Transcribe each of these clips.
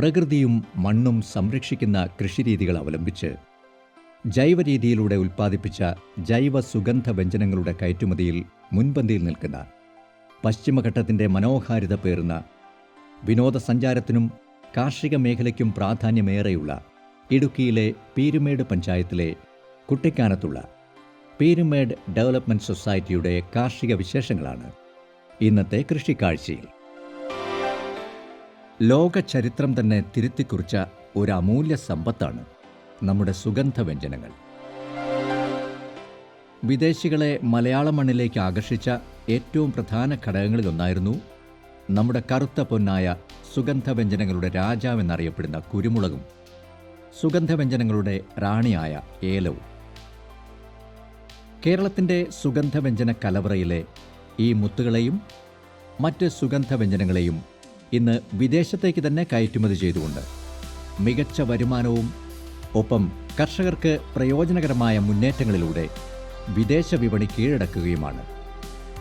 പ്രകൃതിയും മണ്ണും സംരക്ഷിക്കുന്ന കൃഷിരീതികൾ അവലംബിച്ച് ജൈവ രീതിയിലൂടെ ഉൽപ്പാദിപ്പിച്ച ജൈവ സുഗന്ധ വ്യഞ്ജനങ്ങളുടെ കയറ്റുമതിയിൽ മുൻപന്തിയിൽ നിൽക്കുന്ന പശ്ചിമഘട്ടത്തിൻ്റെ മനോഹാരിത പേറുന്ന വിനോദസഞ്ചാരത്തിനും കാർഷിക മേഖലയ്ക്കും പ്രാധാന്യമേറെയുള്ള ഇടുക്കിയിലെ പീരുമേട് പഞ്ചായത്തിലെ കുട്ടിക്കാനത്തുള്ള പീരുമേട് ഡെവലപ്മെൻറ്റ് സൊസൈറ്റിയുടെ കാർഷിക വിശേഷങ്ങളാണ് ഇന്നത്തെ കൃഷിക്കാഴ്ചയിൽ. ലോക ചരിത്രം തന്നെ തിരുത്തിക്കുറിച്ച ഒരു അമൂല്യ സമ്പത്താണ് നമ്മുടെ സുഗന്ധവ്യഞ്ജനങ്ങൾ. വിദേശികളെ മലയാള മണ്ണിലേക്ക് ആകർഷിച്ച ഏറ്റവും പ്രധാന ഘടകങ്ങളിലൊന്നായിരുന്നു നമ്മുടെ കറുത്ത പൊന്നായ സുഗന്ധവ്യഞ്ജനങ്ങളുടെ രാജാവെന്നറിയപ്പെടുന്ന കുരുമുളകും സുഗന്ധവ്യഞ്ജനങ്ങളുടെ റാണിയായ ഏലവും. കേരളത്തിൻ്റെ സുഗന്ധവ്യഞ്ജന കലവറയിലെ ഈ മുത്തുകളെയും മറ്റ് സുഗന്ധവ്യഞ്ജനങ്ങളെയും ഇന്ന് വിദേശത്തേക്ക് തന്നെ കയറ്റുമതി ചെയ്തുകൊണ്ട് മികച്ച വരുമാനവും ഒപ്പം കർഷകർക്ക് പ്രയോജനകരമായ മുന്നേറ്റങ്ങളിലൂടെ വിദേശ വിപണി കീഴടക്കുകയുമാണ്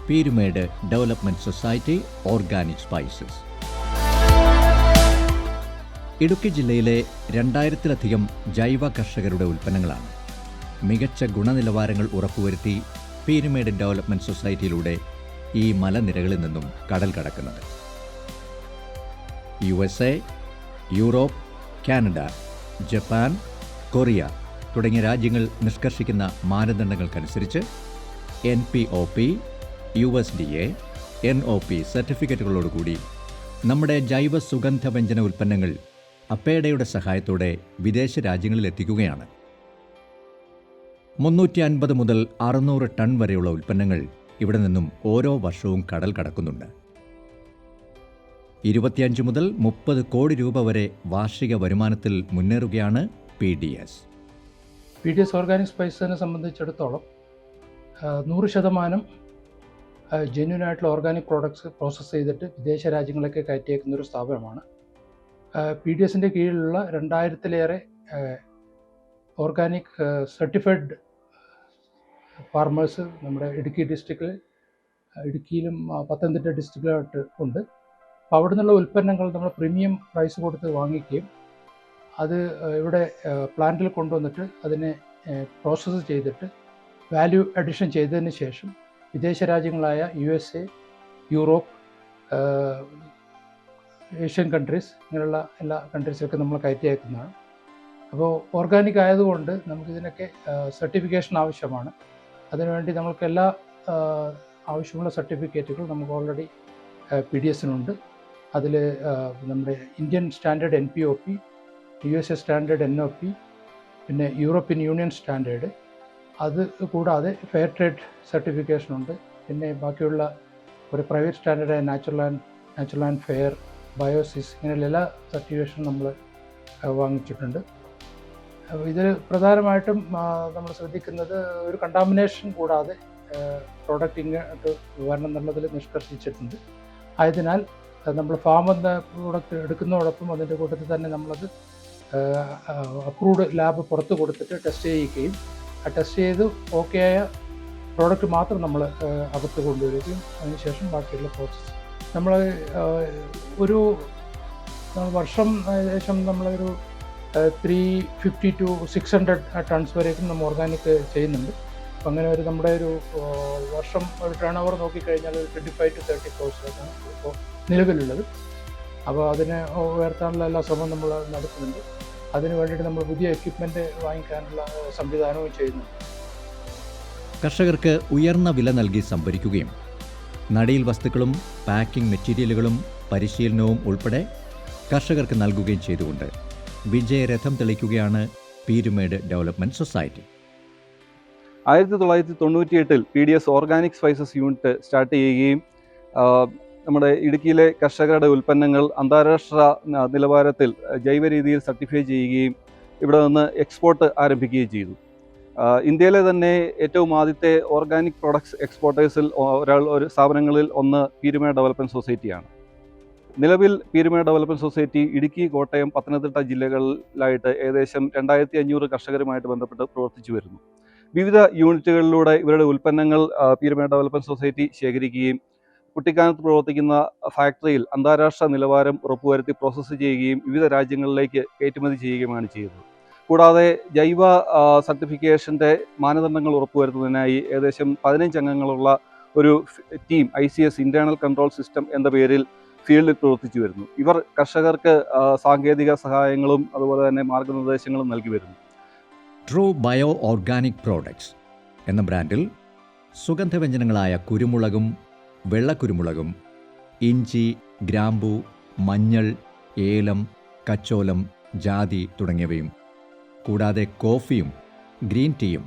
Peermade development society organic spices. Idukki ജില്ലയിലെ 2000-ലധികം ജൈവ കർഷകരുടെ ഉൽപ്പന്നങ്ങളാണ് മികച്ച ഗുണനിലവാരങ്ങൾ ഉറപ്പുവരുത്തി പീരുമേട് ഡെവലപ്മെൻറ്റ് സൊസൈറ്റിയിലൂടെ ഈ മലനിരകളിൽ നിന്നും കടൽ കടക്കുന്നത്. USA, Europe, Canada, Japan, Korea തുടങ്ങിയ രാജ്യങ്ങൾ നിഷ്കർഷിക്കുന്ന മാനദണ്ഡങ്ങൾക്കനുസരിച്ച് NPOP, USDA, NOP സർട്ടിഫിക്കറ്റുകളോടുകൂടി നമ്മുടെ ജൈവ സുഗന്ധവ്യഞ്ജന ഉൽപ്പന്നങ്ങൾ അപ്പേഡയുടെ സഹായത്തോടെ വിദേശ രാജ്യങ്ങളിൽ എത്തിക്കുകയാണ്. 350 മുതൽ 600 ടൺ വരെയുള്ള ഉൽപ്പന്നങ്ങൾ ഇവിടെ നിന്നും ഓരോ വർഷവും കടൽ കടക്കുന്നുണ്ട്. 25 മുതൽ 30 കോടി രൂപ വരെ വാർഷിക വരുമാനത്തിൽ മുന്നേറുകയാണ് PDS. PDS ഓർഗാനിക് സ്പൈസസിനെ സംബന്ധിച്ചിടത്തോളം 100% ജെന്യൂനായിട്ടുള്ള ഓർഗാനിക് പ്രോഡക്ട്സ് പ്രോസസ്സ് ചെയ്തിട്ട് വിദേശ രാജ്യങ്ങളിലേക്ക് കയറ്റിയേക്കുന്നൊരു സ്ഥാപനമാണ്. PDSൻ്റെ കീഴിലുള്ള 2000-ലേറെ ഓർഗാനിക് സർട്ടിഫൈഡ് ഫാർമേഴ്സ് നമ്മുടെ ഇടുക്കി ഡിസ്ട്രിക്റ്റിൽ, ഇടുക്കിയിലും പത്തനംതിട്ട ഡിസ്ട്രിക്റ്റിലായിട്ട് ഉണ്ട്. അപ്പോൾ അവിടെ നിന്നുള്ള ഉൽപ്പന്നങ്ങൾ നമ്മൾ പ്രീമിയം പ്രൈസ് കൊടുത്ത് വാങ്ങിക്കുകയും അത് ഇവിടെ പ്ലാന്റിൽ കൊണ്ടുവന്നിട്ട് അതിനെ പ്രോസസ്സ് ചെയ്തിട്ട് വാല്യൂ അഡീഷൻ ചെയ്തതിന് ശേഷം വിദേശ രാജ്യങ്ങളായ USA, യൂറോപ്പ്, ഏഷ്യൻ കൺട്രീസ് ഇങ്ങനെയുള്ള എല്ലാ കൺട്രീസിലൊക്കെ നമ്മൾ കയറ്റി അയക്കുന്നതാണ്. അപ്പോൾ ഓർഗാനിക് ആയതുകൊണ്ട് നമുക്കിതിനൊക്കെ സർട്ടിഫിക്കേഷൻ ആവശ്യമാണ്. അതിനുവേണ്ടി നമ്മൾക്ക് എല്ലാ ആവശ്യമുള്ള സർട്ടിഫിക്കറ്റുകൾ നമുക്ക് ഓൾറെഡി PDSനുണ്ട്. അതിൽ നമ്മുടെ Indian standard NPOP, USA standard NOP, പിന്നെ യൂറോപ്യൻ യൂണിയൻ സ്റ്റാൻഡേർഡ്, അത് കൂടാതെ ഫെയർ ട്രേഡ് സർട്ടിഫിക്കേഷനുണ്ട്. പിന്നെ ബാക്കിയുള്ള ഒരു പ്രൈവറ്റ് സ്റ്റാൻഡേർഡായ നാച്ചുറൽ ആൻഡ് ഫെയർ, ബയോസിസ് ഇങ്ങനെയുള്ള എല്ലാ സർട്ടിഫിക്കേഷനും നമ്മൾ വാങ്ങിച്ചിട്ടുണ്ട്. ഇതിൽ പ്രധാനമായിട്ടും നമ്മൾ ശ്രദ്ധിക്കുന്നത് ഒരു കണ്ടാമിനേഷൻ കൂടാതെ പ്രോഡക്റ്റ് ഇങ്ങോട്ട് വരണം എന്നുള്ളതിൽ നിഷ്കർഷിച്ചിട്ടുണ്ട്. ആയതിനാൽ നമ്മൾ ഫാമിൽ നിന്ന് പ്രോഡക്റ്റ് എടുക്കുന്നതോടൊപ്പം അതിൻ്റെ കൂട്ടത്തിൽ തന്നെ നമ്മളത് അപ്രൂവ്ഡ് ലാബ് പുറത്ത് കൊടുത്തിട്ട് ടെസ്റ്റ് ചെയ്യിക്കുകയും ആ ടെസ്റ്റ് ചെയ്ത് ഓക്കെ ആയ പ്രോഡക്റ്റ് മാത്രം നമ്മൾ അകത്ത് കൊണ്ടുവരികയും അതിനുശേഷം ബാക്കിയുള്ള പ്രോസസ്സ് നമ്മൾ ഒരു വർഷം ഏകദേശം നമ്മളൊരു 350 to 600 ടൺസ് വരേക്കും നമ്മൾ ഓർഗാനിക് ചെയ്യുന്നുണ്ട്. അപ്പം അങ്ങനെ ഒരു നമ്മുടെ ഒരു വർഷം ഒരു ടേൺ ഓവർ നോക്കിക്കഴിഞ്ഞാൽ ഒരു 25 to 30 ക്രോഴ്സിലേക്കാണ് ഇപ്പോൾ നിലവിലുള്ളത്. അപ്പോൾ അതിനെ ഉയർത്താനുള്ള എല്ലാ ശ്രമവും നമ്മൾ നടത്തുന്നുണ്ട്. അതിന് വേണ്ടിയിട്ട് നമ്മൾ പുതിയ എക്യുപ്മെൻറ്റ് വാങ്ങിക്കാനുള്ള സംവിധാനവും ചെയ്യുന്നുണ്ട്. കർഷകർക്ക് ഉയർന്ന വില നൽകി സംഭരിക്കുകയും നടീൽ വസ്തുക്കളും പാക്കിംഗ് മെറ്റീരിയലുകളും പരിശീലനവും ഉൾപ്പെടെ കർഷകർക്ക് നൽകുകയും ചെയ്തുകൊണ്ട് വിജയരഥം തെളിക്കുകയാണ് Peermade development society. 1998 PDS organic spices unit start ചെയ്യുകയും നമ്മുടെ ഇടുക്കിയിലെ കർഷകരുടെ ഉൽപ്പന്നങ്ങൾ അന്താരാഷ്ട്ര നിലവാരത്തിൽ ജൈവ രീതിയിൽ സർട്ടിഫൈ ചെയ്യുകയും ഇവിടെ നിന്ന് എക്സ്പോർട്ട് ആരംഭിക്കുകയും ചെയ്തു. ഇന്ത്യയിലെ തന്നെ ഏറ്റവും ആദ്യത്തെ ഓർഗാനിക് പ്രോഡക്ട്സ് എക്സ്പോർട്ടേഴ്സിൽ ഒരു സ്ഥാപനങ്ങളിൽ ഒന്ന് പീരുമേട് ഡെവലപ്മെൻറ്റ് സൊസൈറ്റിയാണ്. നിലവിൽ പീരുമേട് ഡെവലപ്മെൻറ്റ് സൊസൈറ്റി ഇടുക്കി, കോട്ടയം, പത്തനംതിട്ട ജില്ലകളിലായിട്ട് ഏകദേശം 2500 കർഷകരുമായിട്ട് ബന്ധപ്പെട്ട് പ്രവർത്തിച്ചു വരുന്നു. വിവിധ യൂണിറ്റുകളിലൂടെ ഇവരുടെ ഉൽപ്പന്നങ്ങൾ പീരുമേട് ഡെവലപ്മെൻറ്റ് സൊസൈറ്റി ശേഖരിക്കുകയും കുട്ടിക്കാനത്ത് പ്രവർത്തിക്കുന്ന ഫാക്ടറിയിൽ അന്താരാഷ്ട്ര നിലവാരം ഉറപ്പുവരുത്തി പ്രോസസ്സ് ചെയ്യുകയും വിവിധ രാജ്യങ്ങളിലേക്ക് കയറ്റുമതി ചെയ്യുകയുമാണ് ചെയ്യുന്നത്. കൂടാതെ ജൈവ സർട്ടിഫിക്കേഷൻ്റെ മാനദണ്ഡങ്ങൾ ഉറപ്പുവരുത്തുന്നതിനായി ഏകദേശം 15 അംഗങ്ങളുള്ള ഒരു team ICS internal control system എന്ന പേരിൽ ഫീൽഡിൽ പ്രവർത്തിച്ചു വരുന്നു. ഇവർ കർഷകർക്ക് സാങ്കേതിക സഹായങ്ങളും അതുപോലെ തന്നെ മാർഗനിർദ്ദേശങ്ങളും നൽകി വരുന്നു. ട്രൂ ബയോ ഓർഗാനിക് പ്രോഡക്ട്സ് എന്ന ബ്രാൻഡിൽ സുഗന്ധവ്യഞ്ജനങ്ങളായ കുരുമുളകും വെള്ളക്കുരുമുളകും ഇഞ്ചി, ഗ്രാമ്പൂ, മഞ്ഞൾ, ഏലം, കച്ചോലം, ജാതി തുടങ്ങിയവയും കൂടാതെ കോഫിയും ഗ്രീൻ ടീയും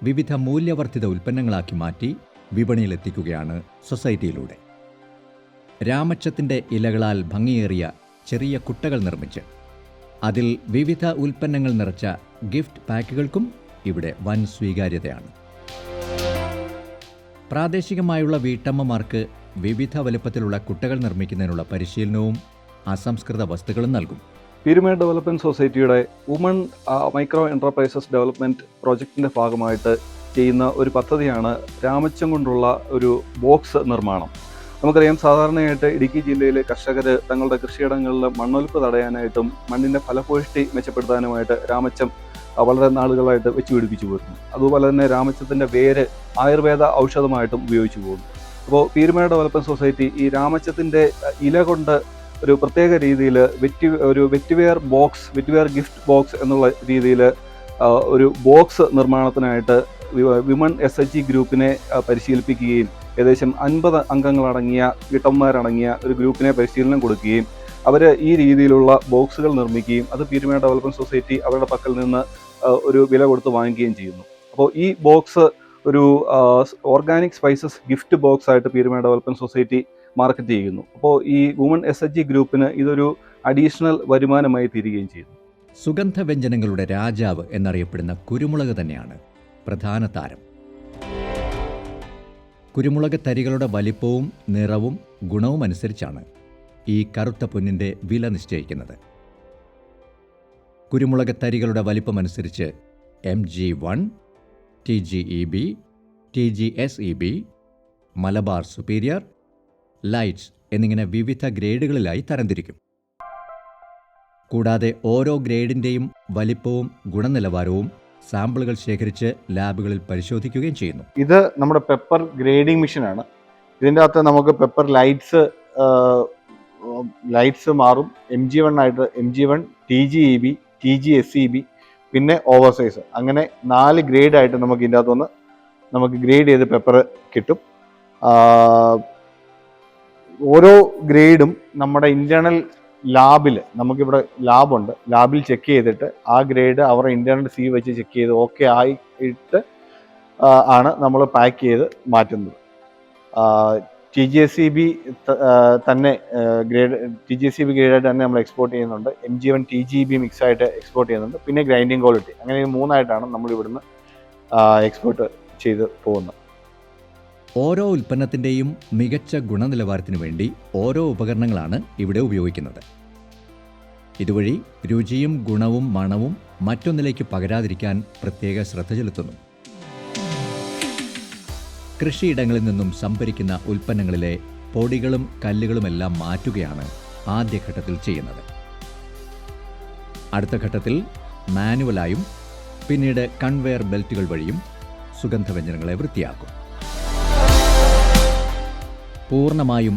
വിവിധ മൂല്യവർദ്ധിത ഉൽപ്പന്നങ്ങളാക്കി മാറ്റി വിപണിയിലെത്തിക്കുകയാണ് സൊസൈറ്റിയിലൂടെ. രാമച്ചത്തിൻ്റെ ഇലകളാൽ ഭംഗിയേറിയ ചെറിയ കുട്ടകൾ നിർമ്മിച്ച് അതിൽ വിവിധ ഉൽപ്പന്നങ്ങൾ നിറച്ച ഗിഫ്റ്റ് പാക്കുകൾക്കും ഇവിടെ വൻ സ്വീകാര്യതയാണ്. പ്രാദേശികമായുള്ള വീട്ടമ്മമാർക്ക് വിവിധ വലുപ്പത്തിലുള്ള കുട്ടകൾ നിർമ്മിക്കുന്നതിനുള്ള പരിശീലനവും അസംസ്കൃത വസ്തുക്കളും നൽകും. പീരുമേട് ഡെവലപ്മെൻറ്റ് സൊസൈറ്റിയുടെ വുമൺ മൈക്രോ എൻ്റർപ്രൈസസ് ഡെവലപ്മെൻറ്റ് പ്രോജക്റ്റിൻ്റെ ഭാഗമായിട്ട് ചെയ്യുന്ന ഒരു പദ്ധതിയാണ് രാമച്ചം കൊണ്ടുള്ള ഒരു ബോക്സ് നിർമ്മാണം. നമുക്കറിയാം, സാധാരണയായിട്ട് ഇടുക്കി ജില്ലയിലെ കർഷകർ തങ്ങളുടെ കൃഷിയിടങ്ങളിൽ മണ്ണൊലിപ്പ് തടയാനായിട്ടും മണ്ണിൻ്റെ ഫലപുഷ്ടി മെച്ചപ്പെടുത്താനുമായിട്ട് രാമച്ചം വളരെ നാളുകളായിട്ട് വെച്ച് പിടിപ്പിച്ചു പോരുന്നു. അതുപോലെ തന്നെ രാമച്ചത്തിൻ്റെ വേര് ആയുർവേദ ഔഷധമായിട്ടും ഉപയോഗിച്ചു പോകുന്നു. അപ്പോൾ പീരുമേട് ഡെവലപ്മെൻറ്റ് സൊസൈറ്റി ഈ രാമച്ചത്തിൻ്റെ ഇല കൊണ്ട് ഒരു പ്രത്യേക രീതിയിൽ വെറ്റിവെയർ ഗിഫ്റ്റ് ബോക്സ് എന്നുള്ള രീതിയിൽ ഒരു ബോക്സ് നിർമ്മാണത്തിനായിട്ട് വിമൺ SHG ഗ്രൂപ്പിനെ പരിശീലിപ്പിക്കുകയും ഏകദേശം 50 അംഗങ്ങളടങ്ങിയ വീട്ടമ്മമാരടങ്ങിയ ഒരു ഗ്രൂപ്പിനെ പരിശീലനം കൊടുക്കുകയും അവർ ഈ രീതിയിലുള്ള ബോക്സുകൾ നിർമ്മിക്കുകയും അത് പീരുമേട് ഡെവലപ്മെൻറ്റ് സൊസൈറ്റി അവരുടെ പക്കൽ നിന്ന് ഒരു വില കൊടുത്ത് വാങ്ങുകയും ചെയ്യുന്നു. അപ്പോൾ ഈ ബോക്സ് ഒരു ഓർഗാനിക് സ്പൈസസ് ഗിഫ്റ്റ് ബോക്സ് ആയിട്ട് പീരുമേട് ഡെവലപ്മെൻറ്റ് സൊസൈറ്റി മാർക്കറ്റ് ചെയ്യുന്നു. അപ്പോൾ ഈ വുമൺ SHG ഗ്രൂപ്പിന് ഇതൊരു അഡീഷണൽ വരുമാനമായി തീരുകയും ചെയ്യുന്നു. സുഗന്ധവ്യഞ്ജനങ്ങളുടെ രാജാവ് എന്നറിയപ്പെടുന്ന കുരുമുളക് തന്നെയാണ് പ്രധാന താരം. കുരുമുളക് തരികളുടെ വലിപ്പവും നിറവും ഗുണവും അനുസരിച്ചാണ് ഈ കറുത്ത പൊന്നിൻ്റെ വില നിശ്ചയിക്കുന്നത്. കുരുമുളക് തരികളുടെ വലിപ്പമനുസരിച്ച് MG1, TGEB, TGSEB, Malabar superior, lights എന്നിങ്ങനെ വിവിധ ഗ്രേഡുകളിലായി തരംതിരിക്കും. കൂടാതെ ഓരോ ഗ്രേഡിൻ്റെയും വലിപ്പവും ഗുണനിലവാരവും സാമ്പിളുകൾ ശേഖരിച്ച് ലാബുകളിൽ പരിശോധിക്കുകയും ചെയ്യുന്നു. ഇത് നമ്മുടെ പെപ്പർ ഗ്രേഡിംഗ് മെഷീനാണ്. ഇതിൻ്റെ അകത്ത് നമുക്ക് പെപ്പർ ലൈറ്റ്സ് മാറും. MG1 ആയിട്ട് MG1, TGEB, TGSEB, പിന്നെ ഓവർ സൈസ്, അങ്ങനെ 4 ഗ്രേഡായിട്ട് നമുക്ക് ഇതിൻ്റെ അകത്തുനിന്ന് നമുക്ക് ഗ്രേഡ് ചെയ്ത് പെപ്പർ കിട്ടും. ഓരോ ഗ്രേഡും നമ്മുടെ ഇൻറ്റേർണൽ ലാബിൽ, നമുക്കിവിടെ ലാബുണ്ട്, ലാബിൽ ചെക്ക് ചെയ്തിട്ട് ആ ഗ്രേഡ് അവരുടെ ഇൻറ്റേർണൽ സി വെച്ച് ചെക്ക് ചെയ്ത് ഓക്കെ ആയിട്ട് ആണ് നമ്മൾ പാക്ക് ചെയ്ത് മാറ്റുന്നത്. TGSEB തന്നെ TGSEB ഗ്രേഡായിട്ട് തന്നെ നമ്മൾ എക്സ്പോർട്ട് ചെയ്യുന്നുണ്ട്. MG1, TGEB മിക്സ് ആയിട്ട് എക്സ്പോർട്ട് ചെയ്യുന്നുണ്ട്. പിന്നെ ഗ്രൈൻഡിങ് ക്വാളിറ്റി, അങ്ങനെ 3ആയിട്ടാണ് നമ്മൾ ഇവിടുന്ന് എക്സ്പോർട്ട് ചെയ്ത് പോകുന്നത്. ഓരോ ഉൽപ്പന്നത്തിൻ്റെയും മികച്ച ഗുണനിലവാരത്തിനു വേണ്ടി ഓരോ ഉപകരണങ്ങളാണ് ഇവിടെ ഉപയോഗിക്കുന്നത്. ഇതുവഴി രുചിയും ഗുണവും മണവും മറ്റൊന്നിലേക്ക് പകരാതിരിക്കാൻ പ്രത്യേക ശ്രദ്ധ ചെലുത്തുന്നു. കൃഷിയിടങ്ങളിൽ നിന്നും സംഭരിക്കുന്ന ഉൽപ്പന്നങ്ങളിലെ പൊടികളും കല്ലുകളുമെല്ലാം മാറ്റുകയാണ് ആദ്യഘട്ടത്തിൽ ചെയ്യുന്നത്. അടുത്ത ഘട്ടത്തിൽ മാനുവലായും പിന്നീട് കൺവെയർ ബെൽറ്റുകൾ വഴിയും സുഗന്ധവ്യഞ്ജനങ്ങളെ വൃത്തിയാക്കും. പൂർണ്ണമായും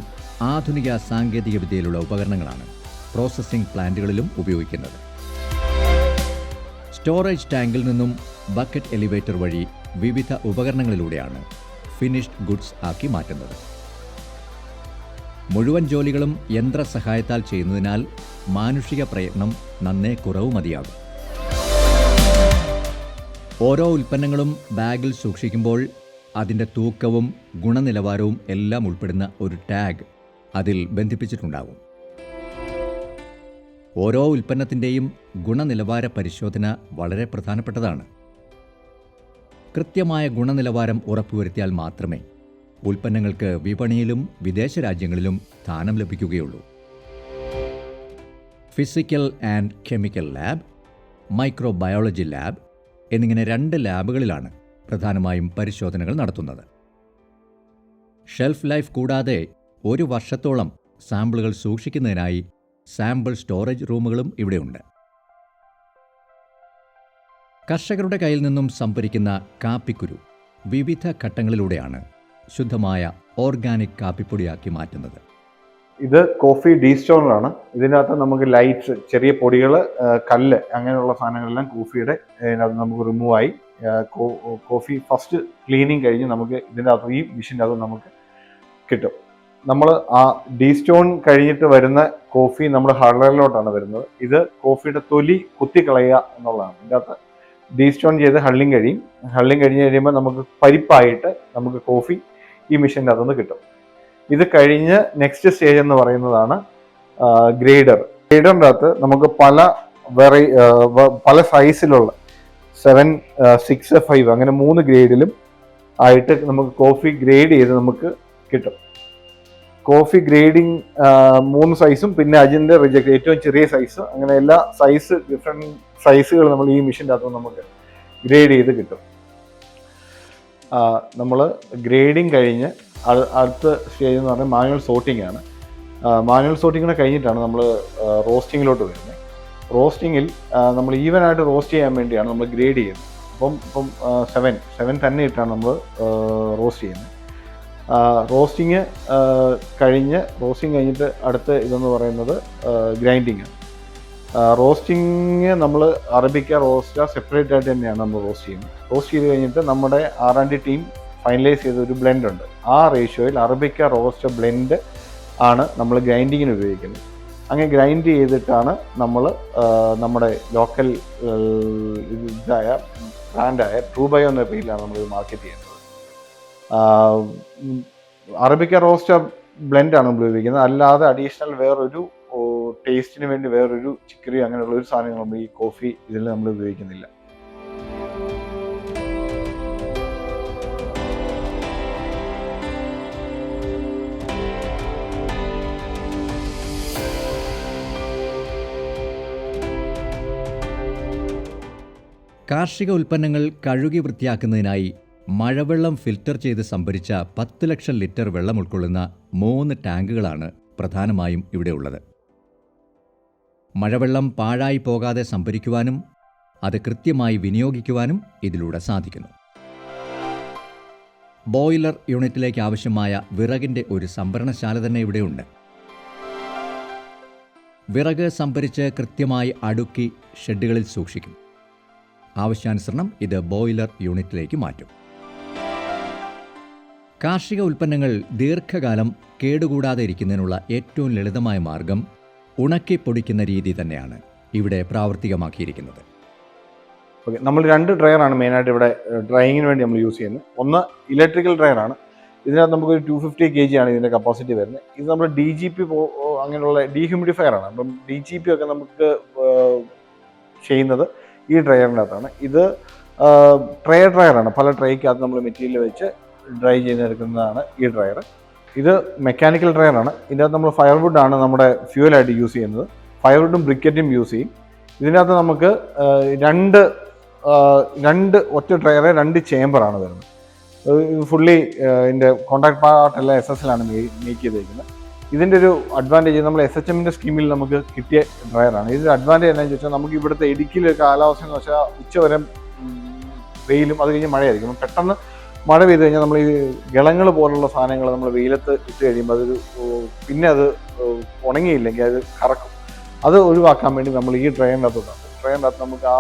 ആധുനിക സാങ്കേതിക വിദ്യയിലുള്ള ഉപകരണങ്ങളാണ് പ്രോസസ്സിംഗ് പ്ലാന്റുകളിലും ഉപയോഗിക്കുന്നത്. സ്റ്റോറേജ് ടാങ്കിൽ നിന്നും ബക്കറ്റ് എലിവേറ്റർ വഴി വിവിധ ഉപകരണങ്ങളിലൂടെയാണ് ഫിനിഷ്ഡ് ഗുഡ്സ് ആക്കി മാറ്റുന്നത്. മുഴുവൻ ജോലികളും യന്ത്രസഹായത്താൽ ചെയ്യുന്നതിനാൽ മാനുഷിക പ്രയത്നം നന്നേ കുറവ് മതിയാകും. ഓരോ ഉൽപ്പന്നങ്ങളും ബാഗിൽ സൂക്ഷിക്കുമ്പോൾ അതിൻ്റെ തൂക്കവും ഗുണനിലവാരവും എല്ലാം ഉൾപ്പെടുന്ന ഒരു ടാഗ് അതിൽ ബന്ധിപ്പിച്ചിട്ടുണ്ടാകും. ഓരോ ഉൽപ്പന്നത്തിൻ്റെയും ഗുണനിലവാര പരിശോധന വളരെ പ്രധാനപ്പെട്ടതാണ്. കൃത്യമായ ഗുണനിലവാരം ഉറപ്പുവരുത്തിയാൽ മാത്രമേ ഉൽപ്പന്നങ്ങൾക്ക് വിപണിയിലും വിദേശ രാജ്യങ്ങളിലും സ്ഥാനം ലഭിക്കുകയുള്ളൂ. Physical and chemical lab, microbiology lab എന്നിങ്ങനെ 2 ലാബുകളിലാണ് പ്രധാനമായും പരിശോധനകൾ നടത്തുന്നത്. ഷെൽഫ് ലൈഫ് കൂടാതെ 1 വർഷത്തോളം സാമ്പിളുകൾ സൂക്ഷിക്കുന്നതിനായി സാമ്പിൾ സ്റ്റോറേജ് റൂമുകളും ഇവിടെയുണ്ട്. കർഷകരുടെ കയ്യിൽ നിന്നും സംഭരിക്കുന്ന കാപ്പിക്കുരു വിവിധ ഘട്ടങ്ങളിലൂടെയാണ് ശുദ്ധമായ ഓർഗാനിക് കാപ്പിപ്പൊടിയാക്കി മാറ്റുന്നത്. ഇത് കോഫി ഡീസ്റ്റോണറാണ്. ഇതിനകത്ത് നമുക്ക് ലൈറ്റ്സ്, ചെറിയ പൊടികൾ, കല്ല്, അങ്ങനെയുള്ള സാധനങ്ങളെല്ലാം കോഫിയുടെ ഇതിനകത്ത് നമുക്ക് റിമൂവ് ആയി കോഫി ഫസ്റ്റ് ക്ലീനിങ് കഴിഞ്ഞ് നമുക്ക് ഇതിൻ്റെ അകത്ത് ഈ മെഷീൻ്റെ അകത്ത് നമുക്ക് കിട്ടും. നമ്മൾ ആ ഡീസ്റ്റോൺ കഴിഞ്ഞിട്ട് വരുന്ന കോഫി നമ്മൾ ഹള്ളറിലോട്ടാണ് വരുന്നത്. ഇത് കോഫിയുടെ തൊലി കുത്തിക്കളയുക എന്നുള്ളതാണ്. ഇതിൻ്റെ അകത്ത് ഡീസ്റ്റോൺ ചെയ്ത് ഹള്ളിങ് കഴിഞ്ഞ് കഴിയുമ്പോൾ നമുക്ക് പരിപ്പായിട്ട് നമുക്ക് കോഫി ഈ മെഷീൻ്റെ അകത്തുനിന്ന് കിട്ടും. ഇത് കഴിഞ്ഞ് നെക്സ്റ്റ് സ്റ്റേജ് എന്ന് പറയുന്നതാണ് ഗ്രേഡർ. ഗ്രേഡറിൻ്റെ അകത്ത് നമുക്ക് പല സൈസിലുള്ള 7, 6, 5 അങ്ങനെ 3 ഗ്രേഡിലും ആയിട്ട് നമുക്ക് കോഫി ഗ്രേഡ് ചെയ്ത് നമുക്ക് കിട്ടും. കോഫി ഗ്രേഡിങ് 3 സൈസും പിന്നെ അതിൻ്റെ റിജക്ട് ഏറ്റവും ചെറിയ സൈസ്, അങ്ങനെ എല്ലാ ഡിഫറെൻറ്റ് സൈസുകൾ നമ്മൾ ഈ മെഷീൻ്റെ അകത്ത് നമുക്ക് ഗ്രേഡ് ചെയ്ത് കിട്ടും. നമ്മൾ ഗ്രേഡിങ് കഴിഞ്ഞ് അടുത്ത സ്റ്റേജ് എന്ന് പറഞ്ഞാൽ മാനുവൽ സോർട്ടിംഗ് ആണ്. മാനുവൽ സോർട്ടിങ്ങിനെ കഴിഞ്ഞിട്ടാണ് നമ്മൾ റോസ്റ്റിങ്ങിലോട്ട് വരുന്നത്. റോസ്റ്റിങ്ങിൽ നമ്മൾ ഈവനായിട്ട് റോസ്റ്റ് ചെയ്യാൻ വേണ്ടിയാണ് നമ്മൾ ഗ്രേഡ് ചെയ്യുന്നത്. ഇപ്പം 7 തന്നെ ഇട്ടാണ് നമ്മൾ റോസ്റ്റ് ചെയ്യുന്നത്. റോസ്റ്റിങ് കഴിഞ്ഞിട്ട് അടുത്ത ഇതെന്ന് പറയുന്നത് ഗ്രൈൻഡിങ്. റോസ്റ്റിങ് നമ്മൾ അറബിക്ക, റോസ്റ്റ സെപ്പറേറ്റ് ആയിട്ട് തന്നെയാണ് നമ്മൾ റോസ്റ്റ് ചെയ്യുന്നത്. റോസ്റ്റ് ചെയ്ത് കഴിഞ്ഞിട്ട് നമ്മുടെ R&D ടീം ഫൈനലൈസ് ചെയ്ത ഒരു ബ്ലെൻഡ് ഉണ്ട്. ആ റേഷ്യോയിൽ അറബിക്ക റോസ്റ്റ ബ്ലെൻഡ് ആണ് നമ്മൾ ഗ്രൈൻഡിങ്ങിന് ഉപയോഗിക്കുന്നത്. അങ്ങനെ ഗ്രൈൻഡ് ചെയ്തിട്ടാണ് നമ്മൾ നമ്മുടെ ലോക്കൽ ബ്രാൻഡായ ട്രൂ ബയോ എന്ന പേരിലാണ് നമ്മളിത് മാർക്കറ്റ് ചെയ്യുന്നത്. അറബിക്ക റോസ്റ്റ ബ്ലെൻഡാണ് നമ്മൾ ഉപയോഗിക്കുന്നത്. അല്ലാതെ അഡീഷണൽ വേറൊരു ടേസ്റ്റിന് വേണ്ടി വേറൊരു ചിക്കറി അങ്ങനെയുള്ള ഒരു സാധനം നമ്മൾ ഈ കോഫി ഇതിൽ നമ്മൾ ഉപയോഗിക്കുന്നില്ല. കാർഷിക ഉൽപ്പന്നങ്ങൾ കഴുകി വൃത്തിയാക്കുന്നതിനായി മഴവെള്ളം ഫിൽറ്റർ ചെയ്ത് സംഭരിച്ച 10 ലക്ഷം ലിറ്റർ വെള്ളം ഉൾക്കൊള്ളുന്ന 3 ടാങ്കുകളാണ് പ്രധാനമായും ഇവിടെയുള്ളത്. മഴവെള്ളം പാഴായി പോകാതെ സംഭരിക്കുവാനും അത് കൃത്യമായി വിനിയോഗിക്കുവാനും ഇതിലൂടെ സാധിക്കുന്നു. ബോയിലർ യൂണിറ്റിലേക്ക് ആവശ്യമായ വിറകിൻ്റെ ഒരു സംഭരണശാല തന്നെ ഇവിടെയുണ്ട്. വിറക് സംഭരിച്ച് കൃത്യമായി അടുക്കി ഷെഡുകളിൽ സൂക്ഷിക്കും. ആവശ്യാനുസരണം ഇത് ബോയിലർ യൂണിറ്റിലേക്ക് മാറ്റും. കാർഷിക ഉൽപ്പന്നങ്ങൾ ദീർഘകാലം കേടുകൂടാതെ ഇരിക്കുന്നതിനുള്ള ഏറ്റവും ലളിതമായ മാർഗം ഉണക്കി പൊടിക്കുന്ന രീതി തന്നെയാണ് ഇവിടെ പ്രാവർത്തികമാക്കിയിരിക്കുന്നത്. ഓക്കെ, നമ്മൾ 2 ഡ്രയറാണ് മെയിനായിട്ട് ഇവിടെ ഡ്രൈയിങ്ങിന് വേണ്ടി നമ്മൾ യൂസ് ചെയ്യുന്നത്. ഒന്ന് ഇലക്ട്രിക്കൽ ഡ്രയറാണ്. ഇതിനകത്ത് നമുക്കൊരു 250 kg ആണ് ഇതിൻ്റെ കപ്പാസിറ്റി വരുന്നത്. ഇത് നമ്മൾ DGP അങ്ങനെയുള്ള ഡീഹ്യൂമിഡിഫയർ ആണ്. അപ്പം DGP ഒക്കെ നമുക്ക് ചെയ്യുന്നത് ഈ ഡ്രയറിൻ്റെ അകത്താണ്. ഇത് ഡ്രയറാണ്. പല ട്രേക്കകത്ത് നമ്മൾ മെറ്റീരിയൽ വെച്ച് ഡ്രൈ ചെയ്തെടുക്കുന്നതാണ് ഈ ഡ്രയർ. ഇത് മെക്കാനിക്കൽ ഡ്രയറാണ്. ഇതിനകത്ത് നമ്മൾ ഫയർവുഡാണ് നമ്മുടെ ഫ്യൂവലായിട്ട് യൂസ് ചെയ്യുന്നത്. ഫയർവുഡും ബ്രിക്കറ്റും യൂസ് ചെയ്യും. ഇതിനകത്ത് നമുക്ക് രണ്ട് ഒറ്റ ഡ്രയറെ 2 ചേമ്പറാണ് വരുന്നത്. ഫുള്ളി ഇതിൻ്റെ കോൺടാക്ട് പാർട്ടെല്ലാം SSലാണ് മേക്ക് ചെയ്തിരിക്കുന്നത്. ഇതിൻ്റെ ഒരു അഡ്വാൻറ്റേജ് നമ്മൾ SHMൻ്റെ സ്കീമിൽ നമുക്ക് കിട്ടിയ ഡ്രയറാണ്. ഇതിൻ്റെ അഡ്വാൻറ്റേജ് എന്താണെന്ന് ചോദിച്ചാൽ നമുക്ക് ഇവിടുത്തെ ഇടുക്കിയിലെ കാലാവസ്ഥ എന്ന് വെച്ചാൽ ഉച്ചവരെ വെയിലും അത് കഴിഞ്ഞ് മഴയായിരിക്കും. പെട്ടെന്ന് മഴ പെയ്ത് കഴിഞ്ഞാൽ നമ്മൾ ഈ ഗളങ്ങൾ പോലുള്ള സാധനങ്ങൾ നമ്മൾ വെയിലത്ത് ഇട്ട് കഴിയുമ്പോൾ അതൊരു പിന്നെ അത് ഉണങ്ങിയില്ലെങ്കിൽ അത് കറക്കും. അത് ഒഴിവാക്കാൻ വേണ്ടി നമ്മൾ ഈ ഡ്രയറിനകത്ത് നമുക്ക് ആ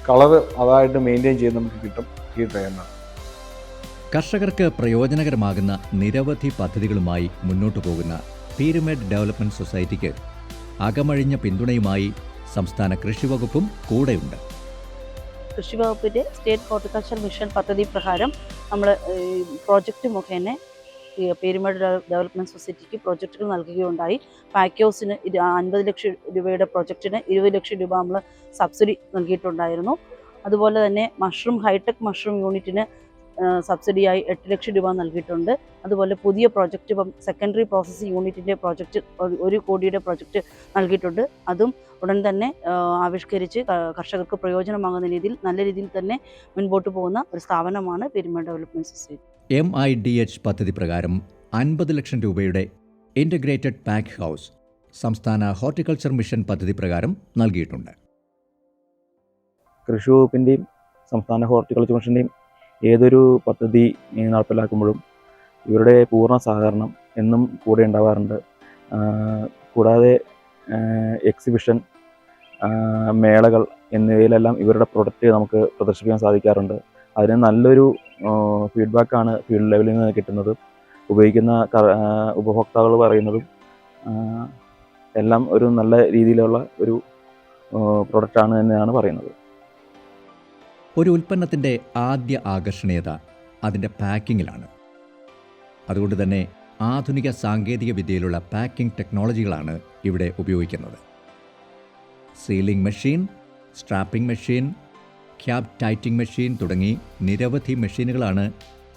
കളറ് അതായിട്ട് മെയിൻറ്റെയിൻ ചെയ്ത് നമുക്ക് കിട്ടും ഈ ഡ്രയറിനകത്ത്. കർഷകർക്ക് പ്രയോജനകരമാകുന്ന നിരവധി പദ്ധതികളുമായി മുന്നോട്ടു പോകുന്ന പീരുമേഡ് ഡെവലപ്മെൻറ്റ് സൊസൈറ്റിക്ക് അകമഴിഞ്ഞ പിന്തുണയുമായി സംസ്ഥാന കൃഷിവകുപ്പും കൂടെയുണ്ട്. കൃഷിവകുപ്പിൻ്റെ സ്റ്റേറ്റ് ഹോർട്ടിക്കൾച്ചർ മിഷൻ പദ്ധതി പ്രകാരം നമ്മൾ പ്രോജക്റ്റ് മുഖേന പീരുമേഡ് ഡെവലപ്മെൻറ്റ് സൊസൈറ്റിക്ക് പ്രോജക്റ്റുകൾ നൽകുകയുണ്ടായി. പാക്യോസിന് 50 ലക്ഷം രൂപയുടെ പ്രോജക്റ്റിന് 20 ലക്ഷം രൂപ നമ്മൾ സബ്സിഡി നൽകിയിട്ടുണ്ടായിരുന്നു. അതുപോലെ തന്നെ ഹൈടെക് മഷ്റൂം യൂണിറ്റിന് സബ്സിഡിയായി 8 ലക്ഷം രൂപ നൽകിയിട്ടുണ്ട്. അതുപോലെ പുതിയ പ്രോജക്റ്റ് ഇപ്പം സെക്കൻഡറി പ്രോസസ്സിംഗ് യൂണിറ്റിൻ്റെ പ്രോജക്റ്റ് 1 കോടിയുടെ പ്രോജക്റ്റ് നൽകിയിട്ടുണ്ട്. അതും ഉടൻ തന്നെ ആവിഷ്കരിച്ച് കർഷകർക്ക് പ്രയോജനമാകുന്ന രീതിയിൽ നല്ല രീതിയിൽ തന്നെ മുൻപോട്ട് പോകുന്ന ഒരു സ്ഥാപനമാണ് പീരുമേഡ് ഡെവലപ്മെൻറ്റ് സൊസൈറ്റി. MIDH പദ്ധതി പ്രകാരം 50 ലക്ഷം രൂപയുടെ ഇൻ്റഗ്രേറ്റഡ് പാക്ക് ഹൗസ് സംസ്ഥാന ഹോർട്ടിക്കൾച്ചർ മിഷൻ പദ്ധതി പ്രകാരം നൽകിയിട്ടുണ്ട്. കൃഷി വകുപ്പിൻ്റെയും സംസ്ഥാന ഹോർട്ടിക്കൾച്ചർ മിഷൻ്റെയും ഏതൊരു പദ്ധതി നടപ്പിലാക്കുമ്പോഴും ഇവരുടെ പൂർണ്ണ സഹകരണം എന്നും കൂടെ ഉണ്ടാവാറുണ്ട്. കൂടാതെ എക്സിബിഷൻ, മേളകൾ എന്നിവയിലെല്ലാം ഇവരുടെ പ്രൊഡക്റ്റ് നമുക്ക് പ്രദർശിപ്പിക്കാൻ സാധിക്കാറുണ്ട്. അതിന് നല്ലൊരു ഫീഡ്ബാക്കാണ് ഫീൽഡ് ലെവലിൽ നിന്ന് കിട്ടുന്നത്. ഉപയോഗിക്കുന്ന ഉപഭോക്താക്കൾ പറയുന്നതും എല്ലാം ഒരു നല്ല രീതിയിലുള്ള ഒരു പ്രൊഡക്റ്റാണ് തന്നെയാണ് പറയുന്നത്. ഒരു ഉൽപ്പന്നത്തിൻ്റെ ആദ്യ ആകർഷണീയത അതിൻ്റെ പാക്കിങ്ങിലാണ്. അതുകൊണ്ട് തന്നെ ആധുനിക സാങ്കേതിക വിദ്യയിലുള്ള പാക്കിംഗ് ടെക്നോളജികളാണ് ഇവിടെ ഉപയോഗിക്കുന്നത്. Sealing machine, strapping machine, cap tightening machine തുടങ്ങി നിരവധി മെഷീനുകളാണ്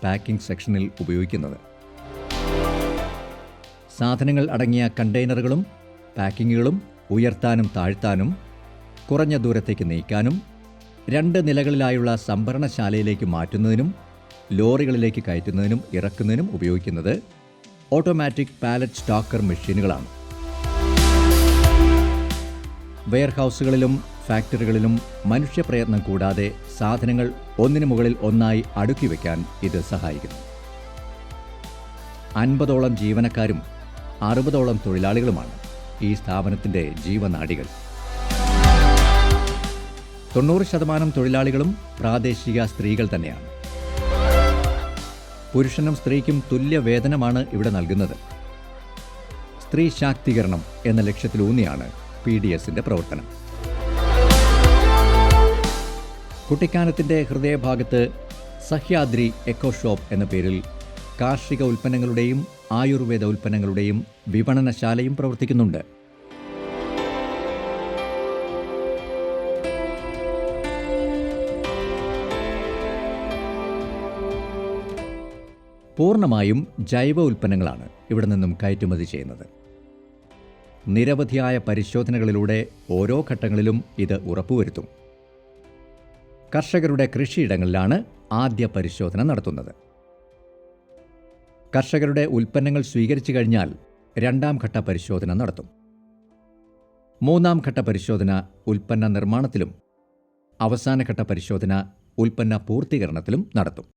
പാക്കിംഗ് സെക്ഷനിൽ ഉപയോഗിക്കുന്നത്. സാധനങ്ങൾ അടങ്ങിയ കണ്ടെയ്നറുകളും പാക്കിങ്ങുകളും ഉയർത്താനും താഴ്ത്താനും കുറഞ്ഞ ദൂരത്തേക്ക് നീക്കാനും 2 നിലകളിലായുള്ള സംഭരണശാലയിലേക്ക് മാറ്റുന്നതിനും ലോറികളിലേക്ക് കയറ്റുന്നതിനും ഇറക്കുന്നതിനും ഉപയോഗിക്കുന്നത് ഓട്ടോമാറ്റിക് പാലറ്റ് സ്റ്റോക്കർ മെഷീനുകളാണ്. വെയർഹൗസുകളിലും ഫാക്ടറികളിലും മനുഷ്യപ്രയത്നം കൂടാതെ സാധനങ്ങൾ ഒന്നിനു മുകളിൽ ഒന്നായി അടുക്കി വയ്ക്കാൻ ഇത് സഹായിക്കുന്നു. 50ഓളം ജീവനക്കാരും 60ഓളം തൊഴിലാളികളുമാണ് ഈ സ്ഥാപനത്തിൻ്റെ ജീവനാഡികൾ. 90% തൊഴിലാളികളും പ്രാദേശിക സ്ത്രീകൾ തന്നെയാണ്. പുരുഷനും സ്ത്രീക്കും തുല്യ വേതനമാണ് ഇവിടെ നൽകുന്നത്. സ്ത്രീ ശാക്തീകരണം എന്ന ലക്ഷ്യത്തിലൂന്നിയാണ് PDSൻ്റെ പ്രവർത്തനം. കുട്ടിക്കാനത്തിൻ്റെ ഹൃദയഭാഗത്ത് സഹ്യാദ്രി എക്കോ ഷോപ്പ് എന്ന പേരിൽ കാർഷിക ഉൽപ്പന്നങ്ങളുടെയും ആയുർവേദ ഉൽപ്പന്നങ്ങളുടെയും വിപണനശാലയും പ്രവർത്തിക്കുന്നുണ്ട്. പൂർണ്ണമായും ജൈവ ഉൽപ്പന്നങ്ങളാണ് ഇവിടെ നിന്നും കയറ്റുമതി ചെയ്യുന്നത്. നിരവധിയായ പരിശോധനകളിലൂടെ ഓരോ ഘട്ടങ്ങളിലും ഇത് ഉറപ്പുവരുത്തും. കർഷകരുടെ കൃഷിയിടങ്ങളിലാണ് ആദ്യ പരിശോധന നടത്തുന്നത്. കർഷകരുടെ ഉൽപ്പന്നങ്ങൾ സ്വീകരിച്ചു കഴിഞ്ഞാൽ 2ാം ഘട്ട പരിശോധന നടത്തും. 3ാം ഘട്ട പരിശോധന ഉൽപ്പന്ന നിർമ്മാണത്തിലും അവസാനഘട്ട പരിശോധന ഉൽപ്പന്ന പൂർത്തീകരണത്തിലും നടത്തും.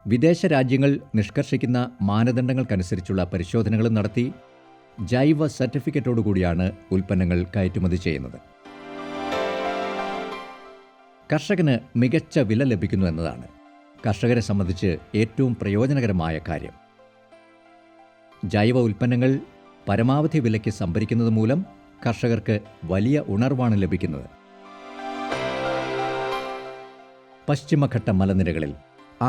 വിദേശ രാജ്യങ്ങൾ നിഷ്കർഷിക്കുന്ന മാനദണ്ഡങ്ങൾക്കനുസരിച്ചുള്ള പരിശോധനകളും നടത്തി ജൈവ സർട്ടിഫിക്കറ്റോടുകൂടിയാണ് ഉൽപ്പന്നങ്ങൾ കയറ്റുമതി ചെയ്യുന്നത്. കർഷകന് മികച്ച വില ലഭിക്കുന്നു എന്നതാണ് കർഷകരെ സംബന്ധിച്ച് ഏറ്റവും പ്രയോജനകരമായ കാര്യം. ജൈവ ഉൽപ്പന്നങ്ങൾ പരമാവധി വിലയ്ക്ക് സംഭരിക്കുന്നത് മൂലം കർഷകർക്ക് വലിയ ഉണർവാണ് ലഭിക്കുന്നത്. പശ്ചിമഘട്ട മലനിരകളിൽ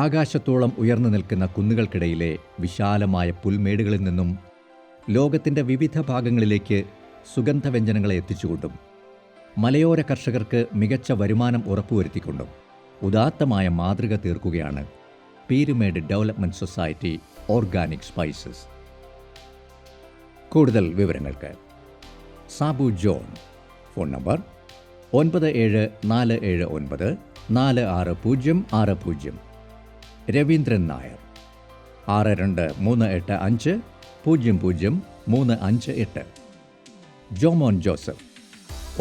ആകാശത്തോളം ഉയർന്നു നിൽക്കുന്ന കുന്നുകൾക്കിടയിലെ വിശാലമായ പുൽമേടുകളിൽ നിന്നും ലോകത്തിൻ്റെ വിവിധ ഭാഗങ്ങളിലേക്ക് സുഗന്ധവ്യഞ്ജനങ്ങളെ എത്തിച്ചുകൊണ്ടും മലയോര കർഷകർക്ക് മികച്ച വരുമാനം ഉറപ്പുവരുത്തിക്കൊണ്ടും ഉദാത്തമായ മാതൃക തീർക്കുകയാണ് Peermade development society organic spices. കൂടുതൽ വിവരങ്ങൾക്ക് Sabu John, phone number 9747946060, Raveendran Nair 6238500358, Jomon Joseph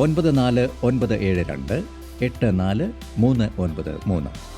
9497284393.